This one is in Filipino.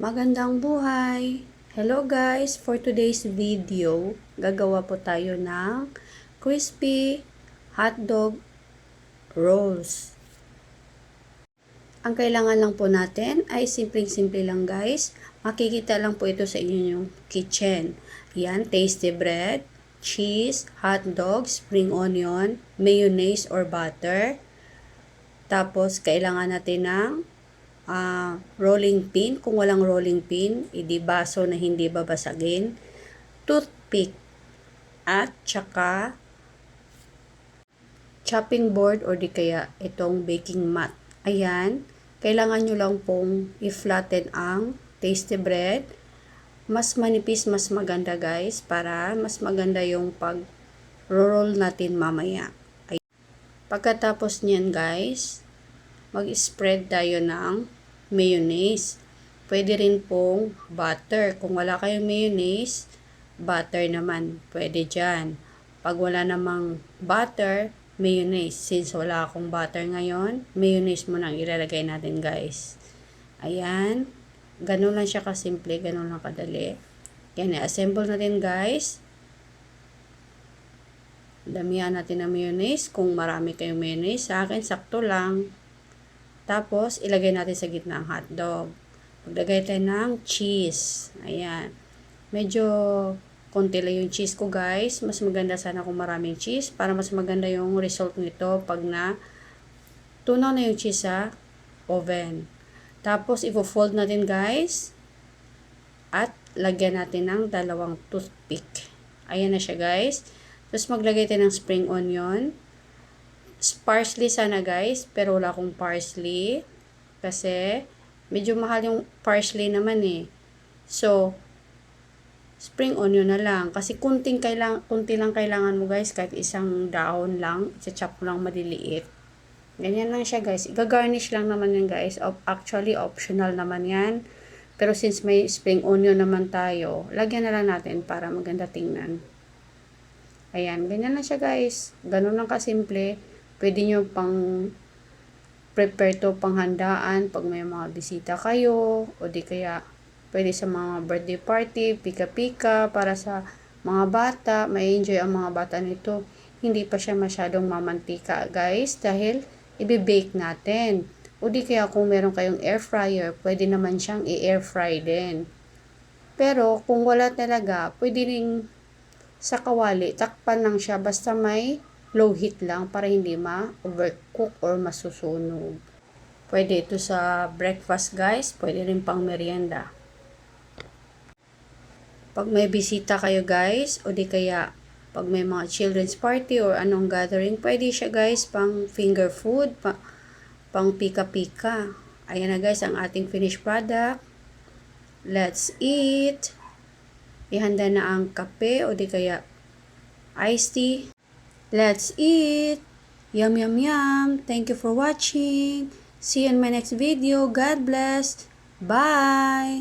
Magandang buhay! Hello guys! For today's video, gagawa po tayo ng crispy hotdog rolls. Ang kailangan lang po natin ay simpleng-simple lang guys. Makikita lang po ito sa inyong kitchen. Yan, tasty bread, cheese, hotdog, spring onion, mayonnaise or butter. Tapos, kailangan natin ng rolling pin. Kung walang rolling pin, edi baso na hindi babasagin, toothpick, at tsaka chopping board or di kaya itong baking mat. Ayan, kailangan nyo lang pong i-flatten ang tasty bread. Mas manipis, mas maganda guys, para mas maganda yung pag-roll natin mamaya. Ayan. Pagkatapos niyan guys, mag-spread tayo ng mayonnaise. Pwede rin pong butter. Kung wala kayong mayonnaise, butter naman. Pwede dyan. Pag wala namang butter, mayonnaise. Since wala akong butter ngayon, mayonnaise muna ang ilalagay natin guys. Ayan. Ganun lang siya kasimple. Ganun lang kadali. Yan, i-assemble natin guys. Damihan natin ng mayonnaise. Kung marami kayong mayonnaise, sa akin sakto lang. Tapos, ilagay natin sa gitna ang hotdog. Maglagay tayo ng cheese. Ayan. Medyo konti lang yung cheese ko guys. Mas maganda sana kung maraming cheese para mas maganda yung result nito pag na tunaw na yung cheese sa oven. Tapos, i-fold natin guys. At lagyan natin ng dalawang toothpick. Ayan na siya guys. Tapos, maglagay tayo ng spring onion. Parsley sana guys, pero wala akong parsley kasi medyo mahal yung parsley naman eh. So, spring onion na lang kasi kunti lang kailangan mo guys, kahit isang dahon lang, i-chop lang maliliit. Ganyan lang siya guys. I-garnish lang naman yan guys. Actually, optional naman yan. Pero since may spring onion naman tayo, lagyan na lang natin para maganda tingnan. Ayan, ganyan lang siya guys. Ganun lang kasimple. Pwede nyo pang prepare to panghandaan pag may mga bisita kayo o di kaya pwede sa mga birthday party, pika-pika para sa mga bata. May enjoy ang mga bata nito. Hindi pa siya masyadong mamantika guys dahil i-bake natin. O di kaya kung meron kayong air fryer, pwede naman siyang i-air fry din. Pero kung wala talaga, pwede ring sa kawali, takpan lang siya basta may low heat lang para hindi ma-overcook or masusunog. Pwede ito sa breakfast guys, pwede rin pang merienda. Pag may bisita kayo guys, o di kaya pag may mga children's party or anong gathering, pwede siya guys pang finger food, pang pika-pika. Ayan na guys ang ating finished product. Let's eat! Ihanda na ang kape o di kaya iced tea. Let's eat! Yum, yum, yum! Thank you for watching. See you in my next video. God bless. Bye!